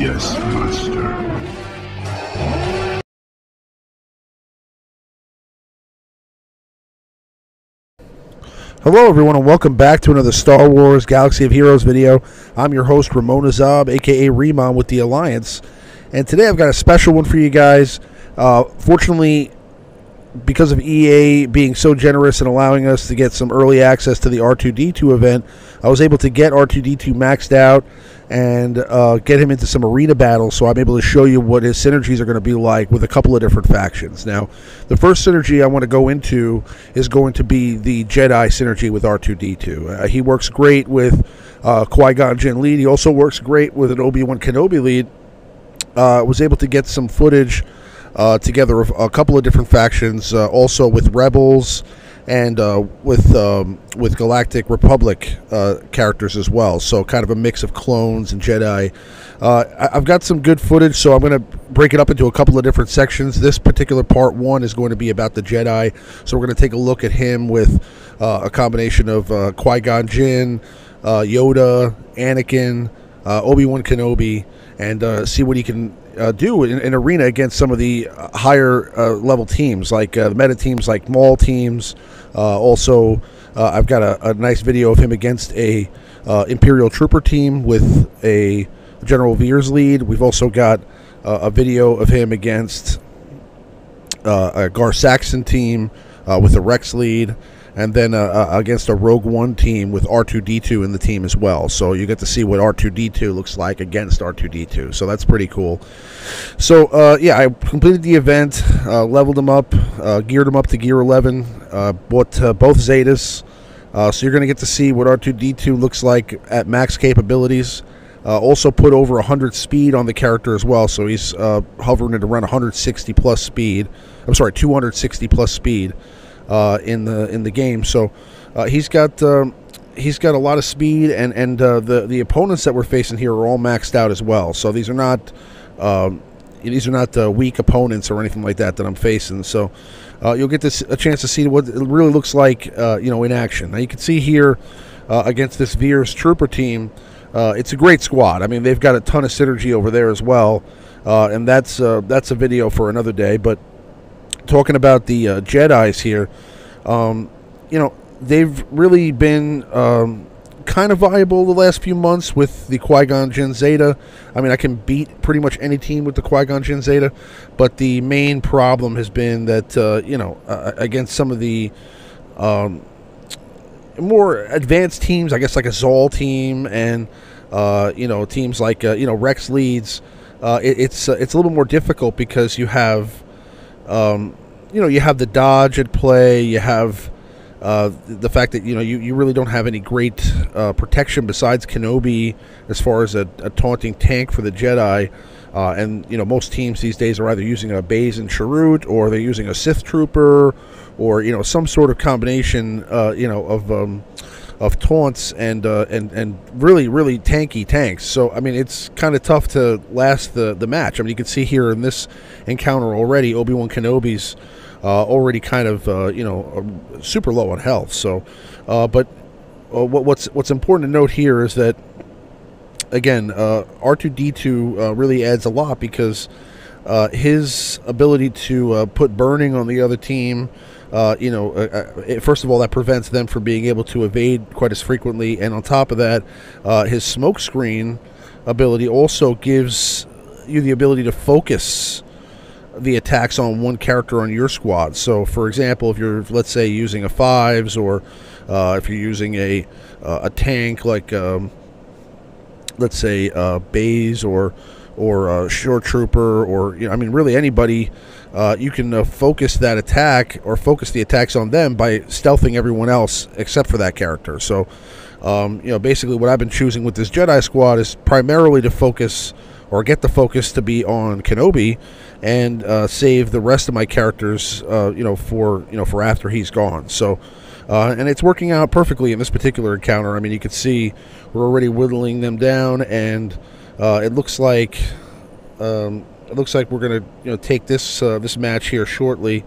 Yes, Master. Hello everyone and welcome back to another Star Wars Galaxy of Heroes video. I'm your host Ramon Azab, aka Remon with the Alliance, and today I've got a special one for you guys. Fortunately, because of EA being so generous and allowing us to get some early access to the R2D2 event, I was able to get R2D2 maxed out and get him into some arena battles, so I'm able to show you what his synergies are going to be like with a couple of different factions. Now, the first synergy I want to go into is going to be the Jedi synergy with R2D2. He works great with Qui-Gon Jinn lead. He also works great with an Obi-Wan Kenobi lead. Was able to get some footage together of a couple of different factions, also with Rebels and with Galactic Republic characters as well. So kind of a mix of clones and Jedi. I've got some good footage, so I'm going to break it up into a couple of different sections. This particular part one is going to be about the Jedi, so we're going to take a look at him with a combination of Qui-Gon Jinn, Yoda, Anakin, Obi-Wan Kenobi, and see what he can do in arena against some of the higher level teams, like the meta teams like Maul teams. Also, I've got a nice video of him against a Imperial Trooper team with a General Veers lead. We've also got a video of him against a Gar Saxon team with a Rex lead, and then against a Rogue One team with R2D2 in the team as well. So you get to see what R2D2 looks like against R2D2. So that's pretty cool. So, yeah, I completed the event, leveled him up, geared him up to Gear 11, bought both Zetas. So you're going to get to see what R2D2 looks like at max capabilities. Also put over 100 speed on the character as well. So he's hovering at around 160 plus speed. I'm sorry, 260 plus speed. In the game, so he's got a lot of speed, and the opponents that we're facing here are all maxed out as well. So these are not weak opponents or anything like that I'm facing. So you'll get a chance to see what it really looks like, in action. Now you can see here against this Veers Trooper team, it's a great squad. I mean, they've got a ton of synergy over there as well, and that's a video for another day. But talking about the Jedis here, they've really been kind of viable the last few months with the Qui-Gon Jinn Zeta. I mean, I can beat pretty much any team with the Qui-Gon Jinn Zeta, but the main problem has been that, against some of the more advanced teams, I guess like a Zol team and, teams like, Rex leads, it's a little more difficult because you have you have the dodge at play. You have the fact that you really don't have any great protection besides Kenobi as far as a taunting tank for the Jedi. And most teams these days are either using a Baze and Chirrut, or they're using a Sith Trooper, or some sort of combination of taunts and really, really tanky tanks. So I mean, it's kind of tough to last the match. I mean, you can see here in this encounter already, Obi-Wan Kenobi's already kind of super low on health. So, but what's important to note here is that, again, R2D2 really adds a lot because his ability to put burning on the other team. First of all, that prevents them from being able to evade quite as frequently, and on top of that, his smoke screen ability also gives you the ability to focus the attacks on one character on your squad. So, for example, if you're, let's say, using a 5s, or if you're using a tank like, let's say, Baze or Shore Trooper, or really anybody. You can focus that attack, or focus the attacks on them by stealthing everyone else except for that character. So, basically what I've been choosing with this Jedi squad is primarily to focus, or get the focus to be on Kenobi, and save the rest of my characters, for after he's gone. So, and it's working out perfectly in this particular encounter. I mean, you can see we're already whittling them down, and it looks like we're gonna take this this match here shortly.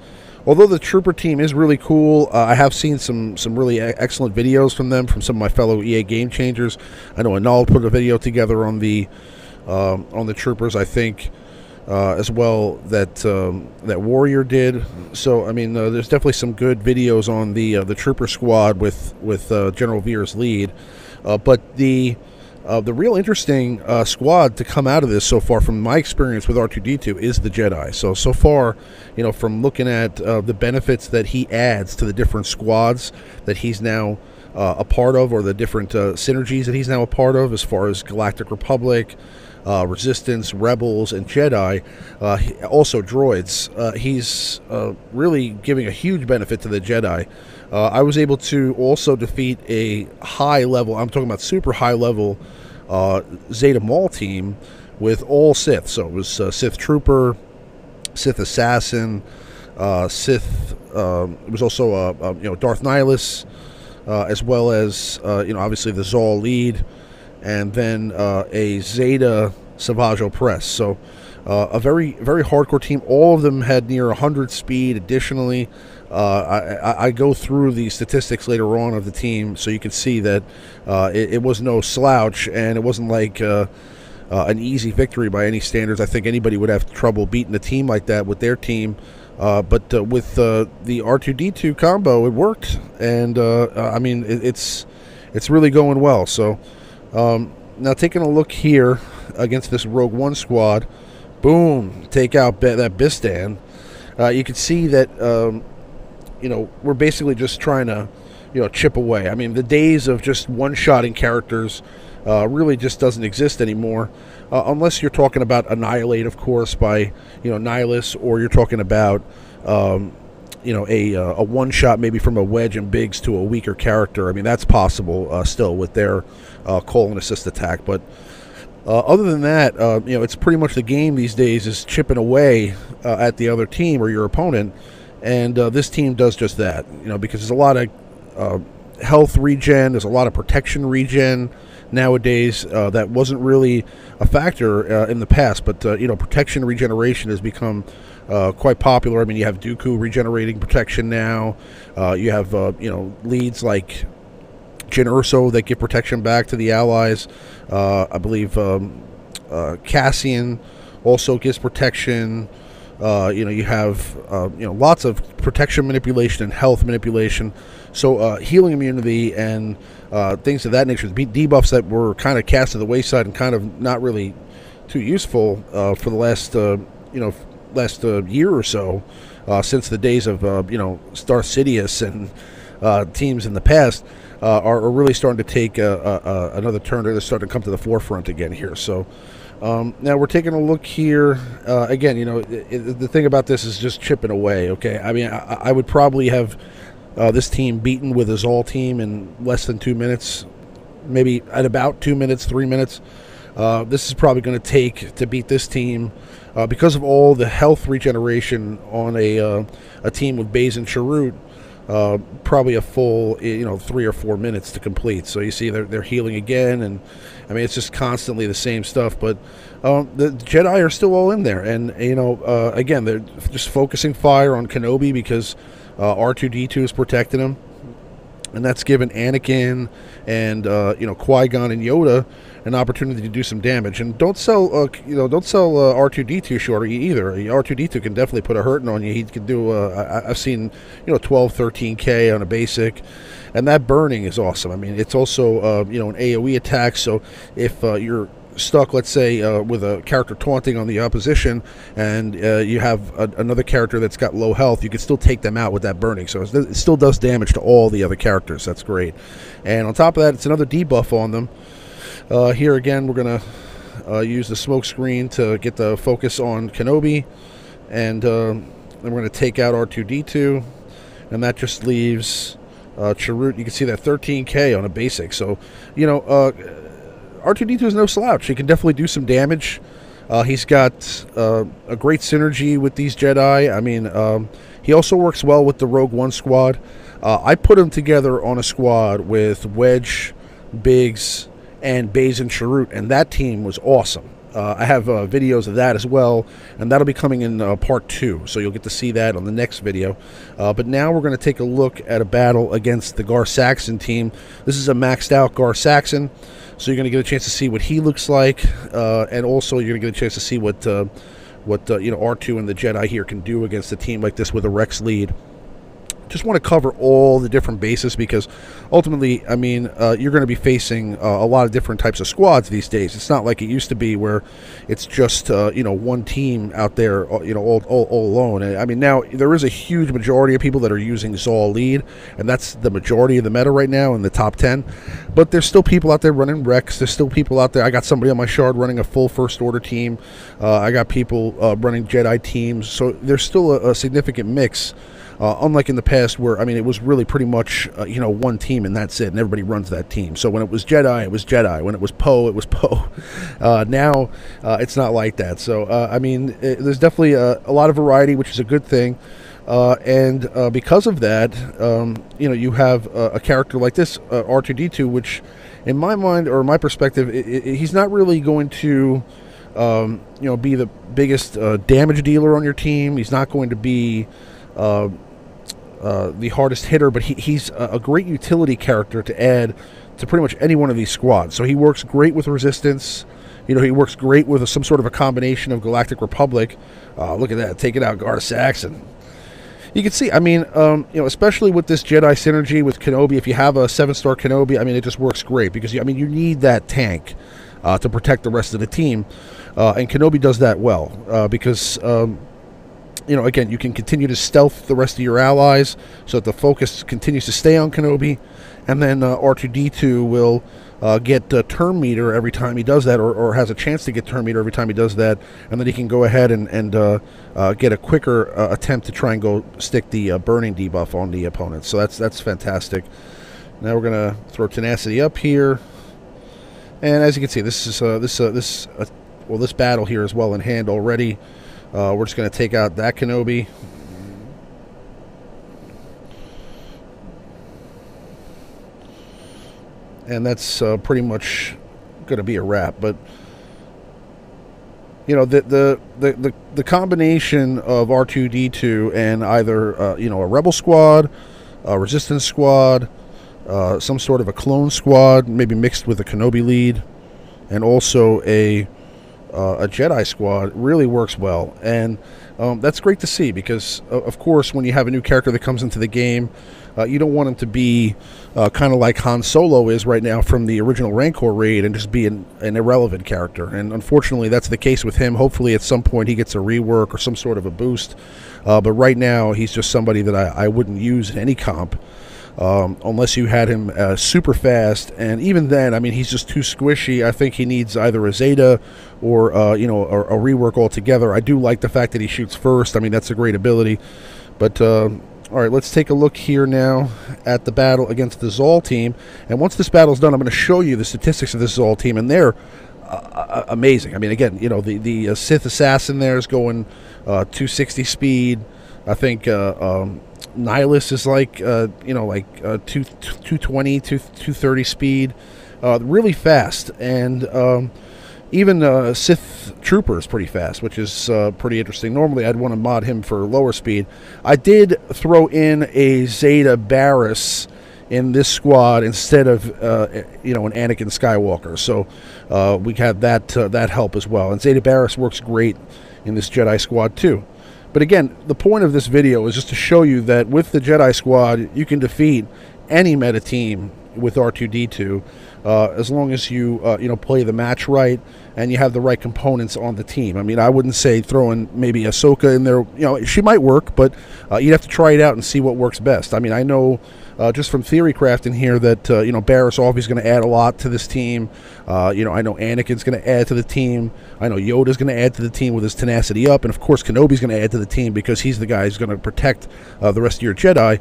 Although the Trooper team is really cool, I have seen some really excellent videos from them, from some of my fellow EA Game Changers. I know Anal put a video together on the on the troopers, I think, as well, that that Warrior did. So I mean, there's definitely some good videos on the trooper squad with General Veer's lead, but the real interesting squad to come out of this so far, from my experience with R2D2, is the Jedi. So far, you know, from looking at the benefits that he adds to the different squads that he's now a part of, or the different synergies that he's now a part of, as far as Galactic Republic, Resistance, Rebels, and Jedi, also droids. He's really giving a huge benefit to the Jedi. I was able to also defeat a high level, I'm talking about super high level, Zeta Maul team with all Sith. So it was Sith Trooper, Sith Assassin, Sith. It was also you know, Darth Nihilus, as well as you know, obviously the Zal lead, and then a Zeta Savage Opress. So a very hardcore team. All of them had near 100 speed. Additionally, I go through the statistics later on of the team, so you can see that it was no slouch, and it wasn't like an easy victory by any standards. I think anybody would have trouble beating a team like that with their team. But with the R2D2 combo, it worked, and I mean, it's really going well. So now taking a look here against this Rogue One squad, boom, take out that Bistan. You can see that you know, we're basically just trying to, you know, chip away. I mean, the days of just one-shotting characters really just doesn't exist anymore, unless you're talking about Annihilate, of course, by, you know, Nihilus, or you're talking about you know, a one-shot maybe from a Wedge and Biggs to a weaker character. I mean, that's possible still with their call and assist attack. But other than that, you know, it's pretty much the game these days is chipping away at the other team or your opponent, and this team does just that. You know, because there's a lot of health regen, there's a lot of protection regen nowadays. That wasn't really a factor in the past, but you know, protection regeneration has become quite popular. I mean, you have Dooku regenerating protection now. You have you know, leads like Jyn Erso that give protection back to the allies. I believe Cassian also gives protection. You know, you have you know, lots of protection manipulation and health manipulation. So healing immunity and things of that nature, debuffs that were kind of cast to the wayside and kind of not really too useful for the last year or so, since the days of you know, Star Sidious and teams in the past, are really starting to take another turn. They're starting to come to the forefront again here. So now we're taking a look here. Again, you know, the thing about this is just chipping away, okay? I mean, I would probably have this team beaten with a Zal team in less than 2 minutes, maybe at about 2 minutes, 3 minutes. This is probably going to take to beat this team, because of all the health regeneration on a team with Baze and Chirrut. Probably a full, you know, 3 or 4 minutes to complete. So you see they're healing again, and I mean, it's just constantly the same stuff. But the Jedi are still all in there, and you know, again, they're just focusing fire on Kenobi because R2D2 is protecting him, and that's given Anakin and you know, Qui-Gon and Yoda an opportunity to do some damage. And don't sell R2D2 short either. R2D2 can definitely put a hurting on you. He can do I've seen, you know, 12, 13k on a basic, and that burning is awesome. I mean, it's also you know, an AoE attack. So if you're stuck, let's say, with a character taunting on the opposition, and you have another character that's got low health, you can still take them out with that burning. So it still does damage to all the other characters. That's great. And on top of that, it's another debuff on them. Here again, we're going to use the smoke screen to get the focus on Kenobi, and then we're going to take out R2D2, and that just leaves Chirrut. You can see that 13k on a basic. So, you know, R2D2 is no slouch. He can definitely do some damage. He's got a great synergy with these Jedi. I mean, he also works well with the Rogue One squad. I put him together on a squad with Wedge, Biggs, and Baze and Chirrut, and that team was awesome. I have videos of that as well, and that'll be coming in part 2, so you'll get to see that on the next video. But now we're going to take a look at a battle against the Gar Saxon team. This is a maxed out Gar Saxon. So you're going to get a chance to see what he looks like, and also you're going to get a chance to see what R2 and the Jedi here can do against a team like this with a Rex lead. Just want to cover all the different bases because ultimately, I mean, you're going to be facing a lot of different types of squads these days. It's not like it used to be where it's just one team out there all alone. I mean, now there is a huge majority of people that are using Zol lead, and that's the majority of the meta right now in the top 10. But there's still people out there running Rex. There's still people out there. I got somebody on my shard running a full First Order team. I got people running Jedi teams. So there's still a significant mix. Unlike in the past where, I mean, it was really pretty much, one team and that's it, and everybody runs that team. So when it was Jedi, it was Jedi. When it was Poe, it was Poe. Now, it's not like that. So, I mean, there's definitely a lot of variety, which is a good thing. And because of that, you have a character like this, R2D2, which, in my mind, or my perspective, he's not really going to, be the biggest damage dealer on your team. He's not going to be the hardest hitter, but he's a great utility character to add to pretty much any one of these squads. So he works great with Resistance. He works great with some sort of a combination of Galactic Republic. Look at that, taking out Gar Saxon. You can see, I mean, especially with this Jedi synergy with Kenobi, if you have a 7-star Kenobi, I mean, it just works great because, you need that tank to protect the rest of the team. And Kenobi does that well because... again, you can continue to stealth the rest of your allies so that the focus continues to stay on Kenobi, and then R2D2 will get turn meter every time he does that, or has a chance to get turn meter every time he does that, and then he can go ahead and get a quicker attempt to try and go stick the burning debuff on the opponent. So that's fantastic. Now we're going to throw Tenacity up here, and as you can see, this battle here is well in hand already. We're just going to take out that Kenobi. And that's pretty much going to be a wrap. But, the combination of R2-D2 and either, a Rebel squad, a Resistance squad, some sort of a clone squad, maybe mixed with a Kenobi lead, and also a Jedi squad really works well, and that's great to see because, of course, when you have a new character that comes into the game, you don't want him to be kind of like Han Solo is right now from the original Rancor raid and just be an irrelevant character. And unfortunately, that's the case with him. Hopefully, at some point, he gets a rework or some sort of a boost. But right now, he's just somebody that I wouldn't use in any comp. Unless you had him super fast, and even then, I mean, he's just too squishy. I think he needs either a Zeta or a rework altogether. I do like the fact that he shoots first. I mean, that's a great ability. But all right, let's take a look here now at the battle against the Zol team. And once this battle's done, I'm going to show you the statistics of this Zol team, and they're amazing. I mean, again, the Sith assassin there is going 260 speed. I think Nihilus is like 220, 230 speed, really fast, and even Sith Trooper is pretty fast, which is pretty interesting. Normally, I'd want to mod him for lower speed. I did throw in a Zeta Barris in this squad instead of an Anakin Skywalker, so we had that help as well. And Zeta Barris works great in this Jedi squad too. But again, the point of this video is just to show you that with the Jedi squad, you can defeat any meta team with R2-D2 as long as you play the match right and you have the right components on the team. I mean, I wouldn't say throwing maybe Ahsoka in there. She might work, but you'd have to try it out and see what works best. I mean, I know just from theory crafting here that Barris Alvy's going to add a lot to this team. I know Anakin's going to add to the team. I know Yoda's going to add to the team with his tenacity up, and of course Kenobi's going to add to the team because he's the guy who's going to protect the rest of your Jedi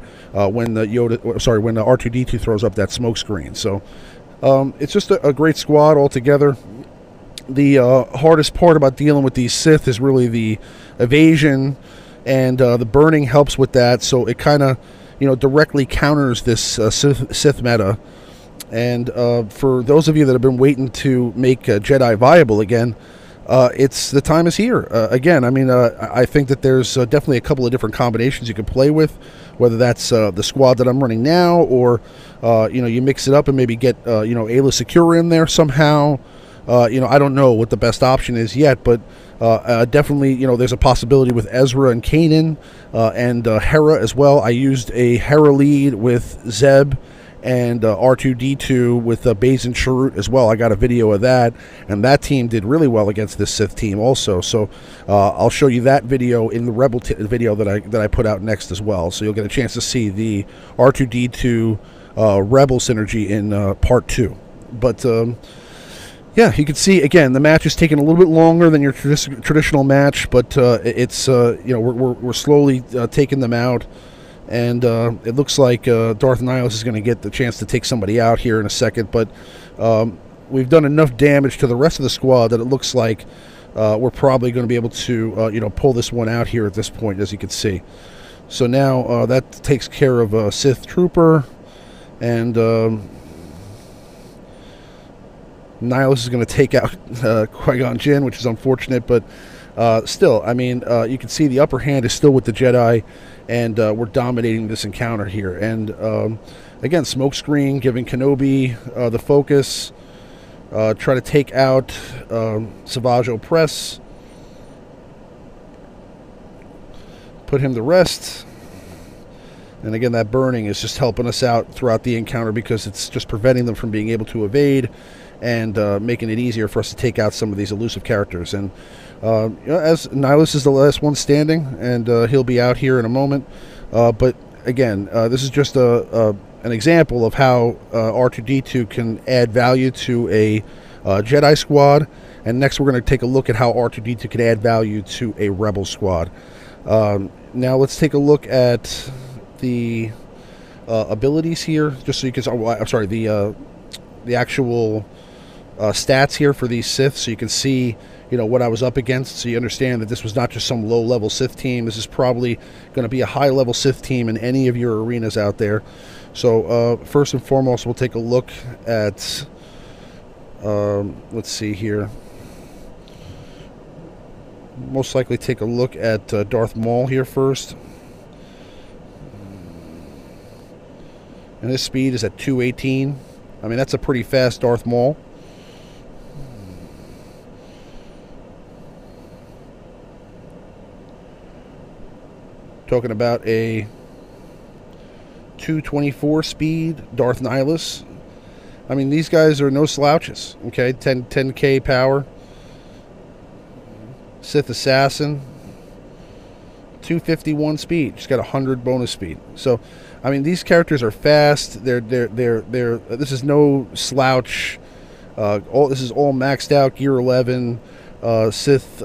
when the R2-D2 throws up that smoke screen. So it's just a great squad altogether. The hardest part about dealing with these Sith is really the evasion, and the burning helps with that. So it kind of directly counters this Sith meta. And for those of you that have been waiting to make Jedi viable again, the time is here. Again, I mean, I think that there's definitely a couple of different combinations you can play with, whether that's the squad that I'm running now, or you mix it up and maybe get Aayla Secure in there somehow. I don't know what the best option is yet, but definitely, there's a possibility with Ezra and Kanan and Hera as well. I used a Hera lead with Zeb and R2D2 with Baze and Sharut as well. I got a video of that, and that team did really well against this Sith team also. So I'll show you that video in the Rebel video that I put out next as well. So you'll get a chance to see the R2D2 Rebel synergy in part 2. But yeah, you can see, again, the match is taking a little bit longer than your traditional match, but it's we're slowly taking them out. And it looks like Darth Nihilus is going to get the chance to take somebody out here in a second. But we've done enough damage to the rest of the squad that it looks like we're probably going to be able to pull this one out here at this point, as you can see. So now that takes care of a Sith Trooper. And Nihilus is going to take out Qui-Gon Jinn, which is unfortunate. But still, I mean, you can see the upper hand is still with the Jedi. And we're dominating this encounter here. And again, smokescreen, giving Kenobi the focus. Try to take out Swgoh Press. Put him to rest. And again, that burning is just helping us out throughout the encounter because it's just preventing them from being able to evade and making it easier for us to take out some of these elusive characters. And as Nihilus is the last one standing, and he'll be out here in a moment. But again, this is just an example of how R2D2 can add value to a Jedi squad. And next, we're going to take a look at how R2D2 can add value to a Rebel squad. Now, let's take a look at the abilities here, just so you can. I'm sorry, the actual stats here for these Sith, so you can see what I was up against, so you understand that this was not just some low-level Sith team. This is probably going to be a high-level Sith team in any of your arenas out there. So first and foremost, we'll take a look at let's see here. Most likely take a look at Darth Maul here first. And his speed is at 218. I mean, that's a pretty fast Darth Maul. Talking about a 224 speed Darth Nihilus. I mean, these guys are no slouches. Okay, 10K power. Sith Assassin, 251 speed. Just got 100 bonus speed. So, I mean, these characters are fast. They're this is no slouch. This is all maxed out Gear 11 Sith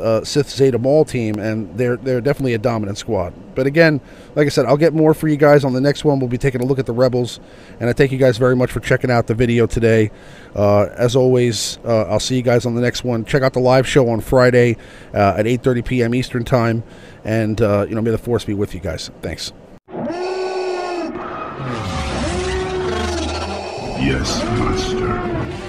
Zeta Maul team, and they're definitely a dominant squad. But again, like I said, I'll get more for you guys on the next one. We'll be taking a look at the Rebels, and I thank you guys very much for checking out the video today. As always, I'll see you guys on the next one. Check out the live show on Friday at 8:30 p.m. Eastern time, and may the Force be with you guys. Thanks. Yes, Master.